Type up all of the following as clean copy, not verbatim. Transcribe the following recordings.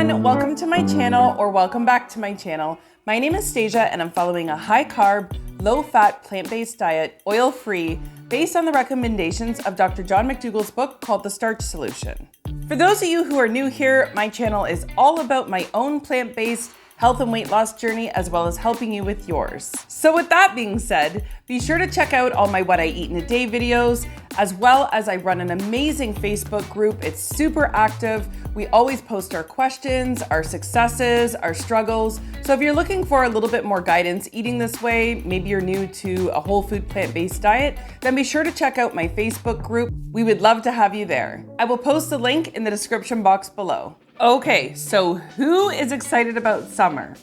everyone, welcome to my channel, or welcome back to my channel. My name is Stasia and I'm following a high carb, low fat, plant-based diet, oil-free, based on the recommendations of Dr. Mcdougall's book called The Starch Solution. For those of you who are new here, my channel is all about my own plant-based health and weight loss journey, as well as helping you with yours. So with that being said, be sure to check out all my What I Eat in a Day videos, as well as I run an amazing Facebook group. It's super active. We always post our questions, our successes, our struggles. So if you're looking for a little bit more guidance eating this way, maybe you're new to a whole food plant-based diet, then be sure to check out my Facebook group. We would love to have you there. I will post the link in the description box below. Okay, so who is excited about summer?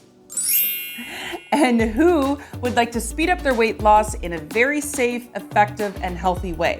And who would like to speed up their weight loss in a very safe, effective, and healthy way?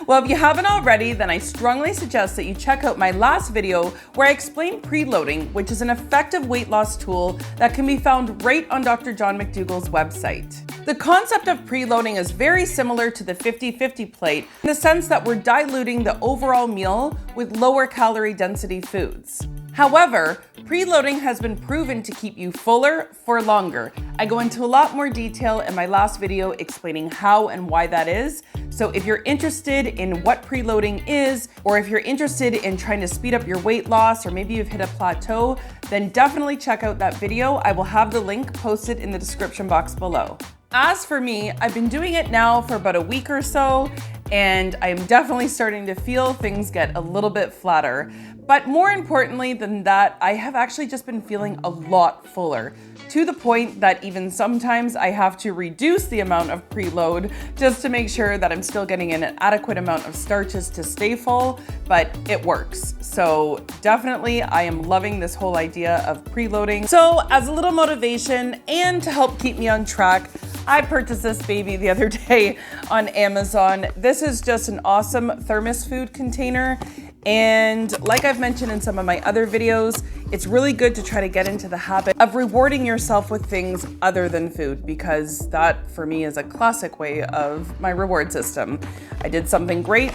Well, if you haven't already, then I strongly suggest that you check out my last video where I explain preloading, which is an effective weight loss tool that can be found right on Dr. Mcdougall's website. The concept of preloading is very similar to the 50-50 plate in the sense that we're diluting the overall meal with lower calorie density foods. However, preloading has been proven to keep you fuller for longer. I go into a lot more detail in my last video explaining how and why that is. So if you're interested in what preloading is, or if you're interested in trying to speed up your weight loss, or maybe you've hit a plateau, then definitely check out that video. I will have the link posted in the description box below. As for me, I've been doing it now for about a week or so, and I'm definitely starting to feel things get a little bit flatter. But more importantly than that, I have actually just been feeling a lot fuller, to the point that even sometimes I have to reduce the amount of preload just to make sure that I'm still getting in an adequate amount of starches to stay full, but it works. So definitely I am loving this whole idea of preloading. So as a little motivation and to help keep me on track, I purchased this baby the other day on Amazon. This is just an awesome thermos food container. And like I've mentioned in some of my other videos, it's really good to try to get into the habit of rewarding yourself with things other than food, because that for me is a classic way of my reward system. I did something great,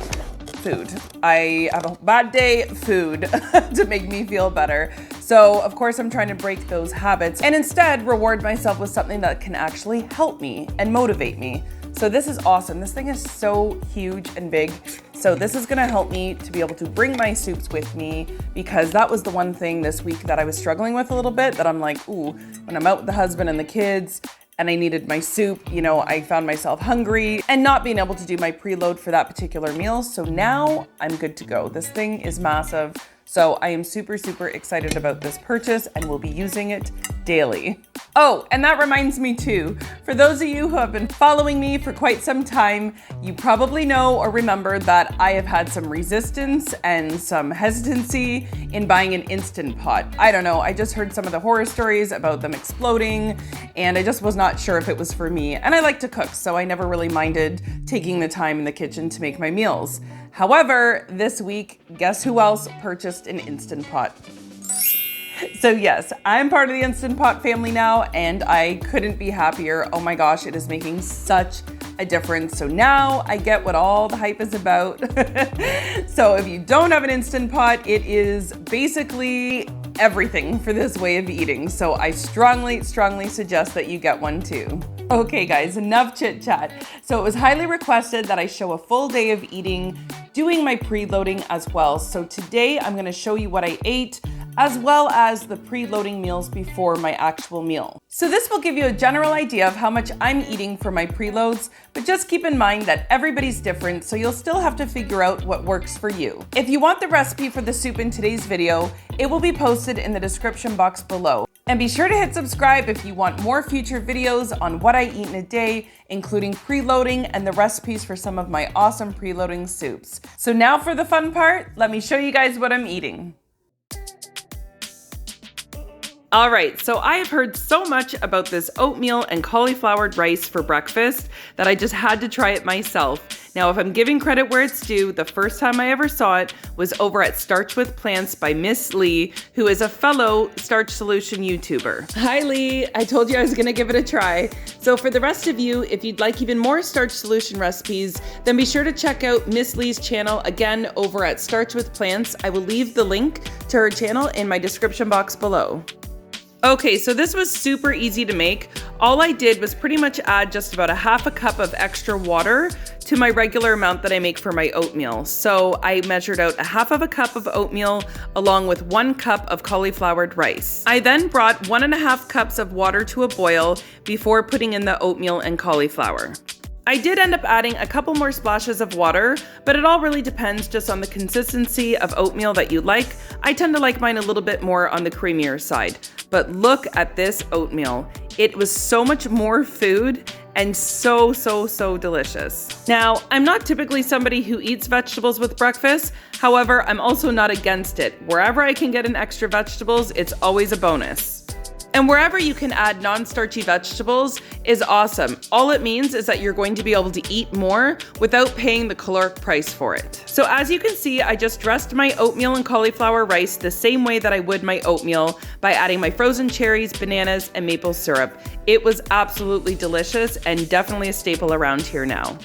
food. I have a bad day, food to make me feel better. So of course I'm trying to break those habits and instead reward myself with something that can actually help me and motivate me. So this is awesome. This thing is so huge and big. So this is gonna help me to be able to bring my soups with me, because that was the one thing this week that I was struggling with a little bit, that I'm like, ooh, when I'm out with the husband and the kids and I needed my soup, you know, I found myself hungry and not being able to do my preload for that particular meal. So now I'm good to go. This thing is massive. So I am super, super excited about this purchase and will be using it daily. Oh, and that reminds me too, for those of you who have been following me for quite some time, you probably know or remember that I have had some resistance and some hesitancy in buying an Instant Pot. I don't know, I just heard some of the horror stories about them exploding, and I just was not sure if it was for me. And I like to cook, so I never really minded taking the time in the kitchen to make my meals. However, this week, guess who else purchased an Instant Pot? So yes, I'm part of the Instant Pot family now, and I couldn't be happier. Oh my gosh, it is making such a difference. So now I get what all the hype is about. So if you don't have an Instant Pot, it is basically everything for this way of eating. So I strongly, strongly suggest that you get one too. Okay guys, enough chit chat. So it was highly requested that I show a full day of eating, doing my preloading as well. So today I'm gonna show you what I ate, as well as the preloading meals before my actual meal. So this will give you a general idea of how much I'm eating for my preloads, but just keep in mind that everybody's different, so you'll still have to figure out what works for you. If you want the recipe for the soup in today's video, it will be posted in the description box below. And be sure to hit subscribe if you want more future videos on what I eat in a day, including preloading and the recipes for some of my awesome preloading soups. So now for the fun part, let me show you guys what I'm eating. All right, so I have heard so much about this oatmeal and cauliflowered rice for breakfast that I just had to try it myself. Now, if I'm giving credit where it's due, the first time I ever saw it was over at Starch with Plants by Miss Lee, who is a fellow Starch Solution YouTuber. Hi Lee, I told you I was gonna give it a try. So for the rest of you, if you'd like even more Starch Solution recipes, then be sure to check out Miss Lee's channel again over at Starch with Plants. I will leave the link to her channel in my description box below. Okay, so this was super easy to make. All I did was pretty much add just about a half a cup of extra water to my regular amount that I make for my oatmeal. So I measured out a half of a cup of oatmeal along with 1 cup of cauliflowered rice. I then brought 1.5 cups of water to a boil before putting in the oatmeal and cauliflower. I did end up adding a couple more splashes of water, but it all really depends just on the consistency of oatmeal that you like. I tend to like mine a little bit more on the creamier side. But look at this oatmeal. It was so much more food and so delicious. Now, I'm not typically somebody who eats vegetables with breakfast. However, I'm also not against it. Wherever I can get in extra vegetables, it's always a bonus. And wherever you can add non-starchy vegetables is awesome. All it means is that you're going to be able to eat more without paying the caloric price for it. So as you can see, I just dressed my oatmeal and cauliflower rice the same way that I would my oatmeal by adding my frozen cherries, bananas, and maple syrup. It was absolutely delicious and definitely a staple around here now.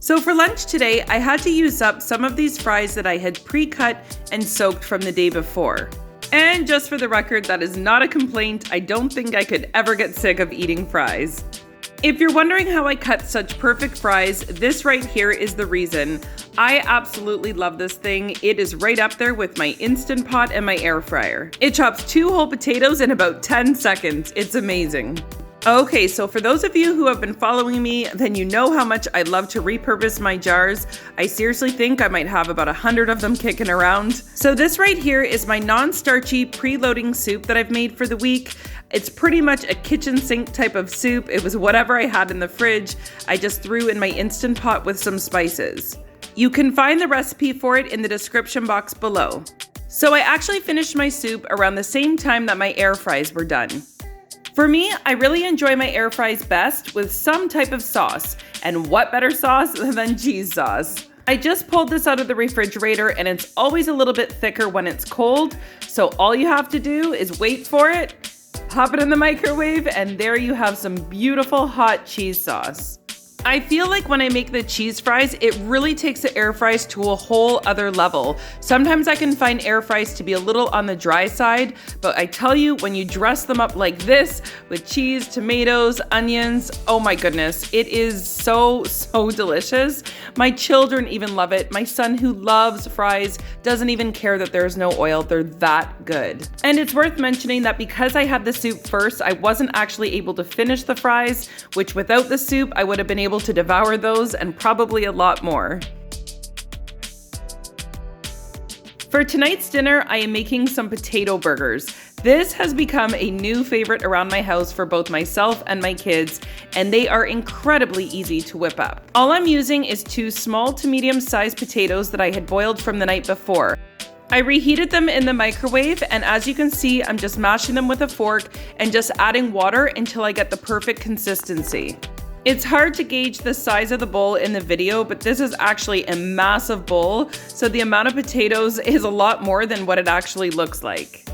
So for lunch today, I had to use up some of these fries that I had pre-cut and soaked from the day before. And just for the record, that is not a complaint. I don't think I could ever get sick of eating fries. If you're wondering how I cut such perfect fries, this right here is the reason. I absolutely love this thing. It is right up there with my Instant Pot and my air fryer. It chops 2 whole potatoes in about 10 seconds. It's amazing. Okay, so for those of you who have been following me, then you know how much I love to repurpose my jars. I seriously think I might have about 100 of them kicking around. So this right here is my non-starchy preloading soup that I've made for the week. It's pretty much a kitchen sink type of soup. It was whatever I had in the fridge. I just threw in my Instant Pot with some spices. You can find the recipe for it in the description box below. So I actually finished my soup around the same time that my air fries were done. For me, I really enjoy my air fries best with some type of sauce. And what better sauce than cheese sauce? I just pulled this out of the refrigerator and it's always a little bit thicker when it's cold. So all you have to do is wait for it, pop it in the microwave, and there you have some beautiful hot cheese sauce. I feel like when I make the cheese fries, it really takes the air fries to a whole other level. Sometimes I can find air fries to be a little on the dry side, but I tell you, when you dress them up like this with cheese, tomatoes, onions, oh my goodness, it is so delicious. My children even love it. My son, who loves fries, doesn't even care that there's no oil. They're that good. And it's worth mentioning that because I had the soup first, I wasn't actually able to finish the fries, which without the soup, I would have been able to devour those and probably a lot more. For tonight's dinner, I am making some potato burgers. This has become a new favorite around my house for both myself and my kids, and they are incredibly easy to whip up. All I'm using is 2 small to medium-sized potatoes that I had boiled from the night before. I reheated them in the microwave, and as you can see, I'm just mashing them with a fork and just adding water until I get the perfect consistency. It's hard to gauge the size of the bowl in the video, but this is actually a massive bowl, so the amount of potatoes is a lot more than what it actually looks like.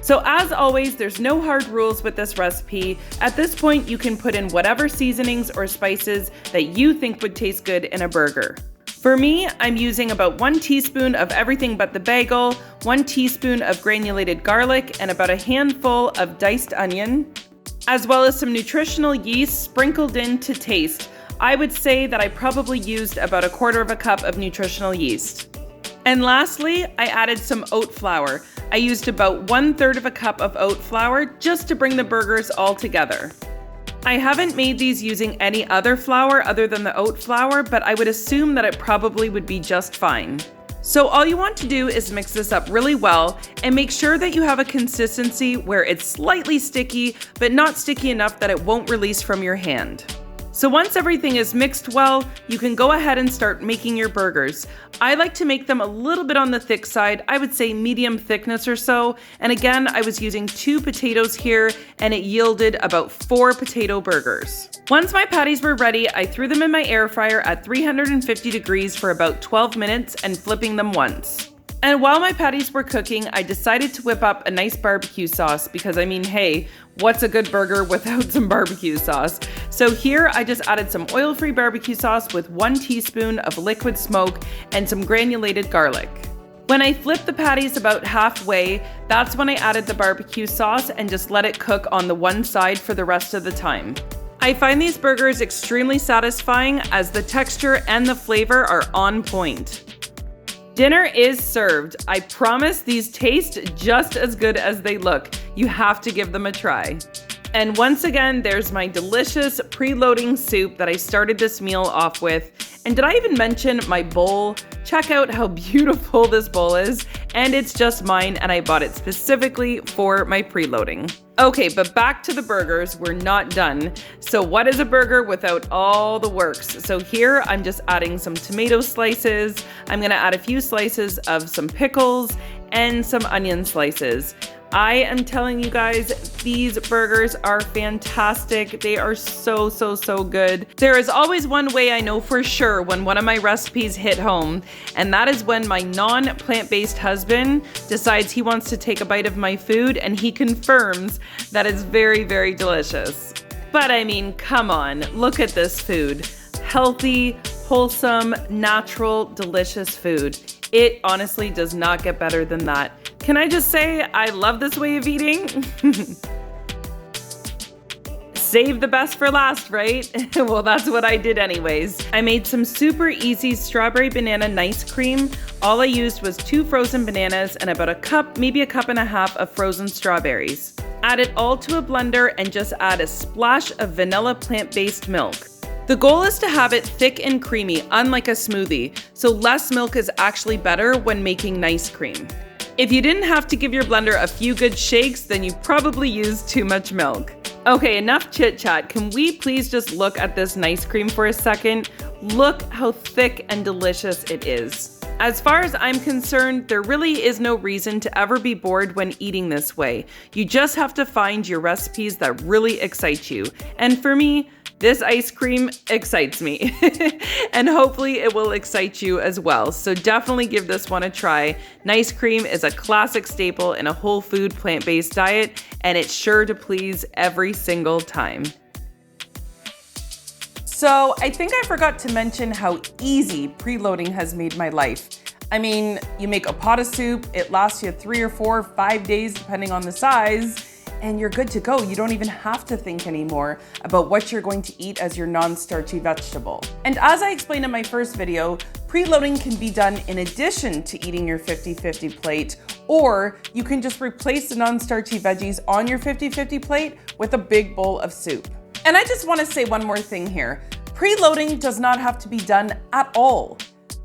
So as always, there's no hard rules with this recipe. At this point, you can put in whatever seasonings or spices that you think would taste good in a burger. For me, I'm using about 1 teaspoon of everything but the bagel, 1 teaspoon of granulated garlic, and about a handful of diced onion, as well as some nutritional yeast sprinkled in to taste. I would say that I probably used about 1/4 cup of nutritional yeast. And lastly, I added some oat flour. I used about 1/3 cup of oat flour just to bring the burgers all together. I haven't made these using any other flour other than the oat flour, but I would assume that it probably would be just fine. So all you want to do is mix this up really well and make sure that you have a consistency where it's slightly sticky, but not sticky enough that it won't release from your hand. So once everything is mixed well, you can go ahead and start making your burgers. I like to make them a little bit on the thick side, I would say medium thickness or so. And again, I was using 2 potatoes here and it yielded about 4 potato burgers. Once my patties were ready, I threw them in my air fryer at 350 degrees for about 12 minutes and flipping them once. And while my patties were cooking, I decided to whip up a nice barbecue sauce because I mean, hey, what's a good burger without some barbecue sauce? So here I just added some oil-free barbecue sauce with 1 teaspoon of liquid smoke and some granulated garlic. When I flipped the patties about halfway, that's when I added the barbecue sauce and just let it cook on the one side for the rest of the time. I find these burgers extremely satisfying as the texture and the flavor are on point. Dinner is served. I promise these taste just as good as they look. You have to give them a try. And once again, there's my delicious preloading soup that I started this meal off with. And did I even mention my bowl? Check out how beautiful this bowl is. And it's just mine and I bought it specifically for my preloading. Okay, but back to the burgers, we're not done. So what is a burger without all the works? So here I'm just adding some tomato slices. I'm gonna add a few slices of some pickles and some onion slices. I am telling you guys, these burgers are fantastic. They are so good. There is always one way I know for sure when one of my recipes hit home, and that is when my non-plant-based husband decides he wants to take a bite of my food and he confirms that it's very delicious. But I mean, come on, look at this food. Healthy, wholesome, natural, delicious food. It honestly does not get better than that. Can I just say, I love this way of eating? Save the best for last, right? Well, that's what I did anyways. I made some super easy strawberry banana nice cream. All I used was 2 frozen bananas and about a cup, maybe a cup and a half of frozen strawberries. Add it all to a blender and just add a splash of vanilla plant-based milk. The goal is to have it thick and creamy, unlike a smoothie, so less milk is actually better when making nice cream. If you didn't have to give your blender a few good shakes, then you probably used too much milk. Okay, enough chit chat. Can we please just look at this nice cream for a second? Look how thick and delicious it is. As far as I'm concerned, there really is no reason to ever be bored when eating this way. You just have to find your recipes that really excite you. And for me, this ice cream excites me and hopefully it will excite you as well. So definitely give this one a try. Nice cream is a classic staple in a whole food plant-based diet and it's sure to please every single time. So I think I forgot to mention how easy preloading has made my life. I mean, you make a pot of soup, it lasts you 3 or 4 or 5 days depending on the size, and you're good to go. You don't even have to think anymore about what you're going to eat as your non-starchy vegetable. And as I explained in my first video, preloading can be done in addition to eating your 50-50 plate, or you can just replace the non-starchy veggies on your 50-50 plate with a big bowl of soup. And I just want to say one more thing here. Preloading does not have to be done at all.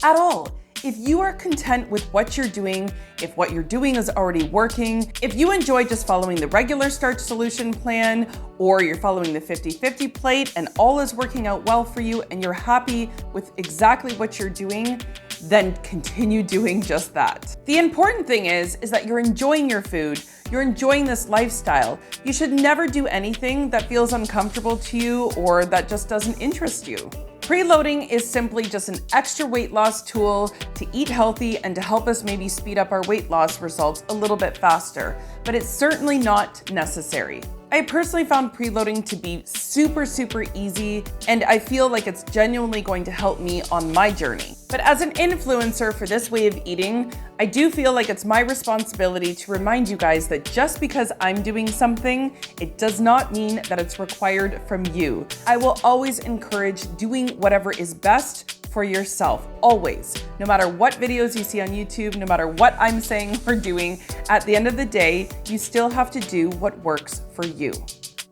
At all. If you are content with what you're doing, if what you're doing is already working, if you enjoy just following the regular Starch Solution plan, or you're following the 50-50 plate and all is working out well for you and you're happy with exactly what you're doing, then continue doing just that. The important thing is that you're enjoying your food, you're enjoying this lifestyle. You should never do anything that feels uncomfortable to you or that just doesn't interest you. Preloading is simply just an extra weight loss tool to eat healthy and to help us maybe speed up our weight loss results a little bit faster, but it's certainly not necessary. I personally found preloading to be super easy, and I feel like it's genuinely going to help me on my journey. But as an influencer for this way of eating, I do feel like it's my responsibility to remind you guys that just because I'm doing something, it does not mean that it's required from you. I will always encourage doing whatever is best for yourself, always. No matter what videos you see on YouTube, no matter what I'm saying or doing, at the end of the day, you still have to do what works for you.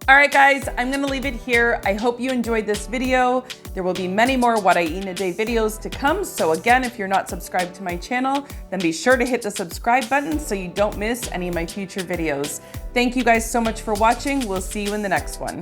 All right, guys, I'm gonna leave it here. I hope you enjoyed this video. There will be many more What I Eat in a Day videos to come. So again, if you're not subscribed to my channel, then be sure to hit the subscribe button so you don't miss any of my future videos. Thank you guys so much for watching. We'll see you in the next one.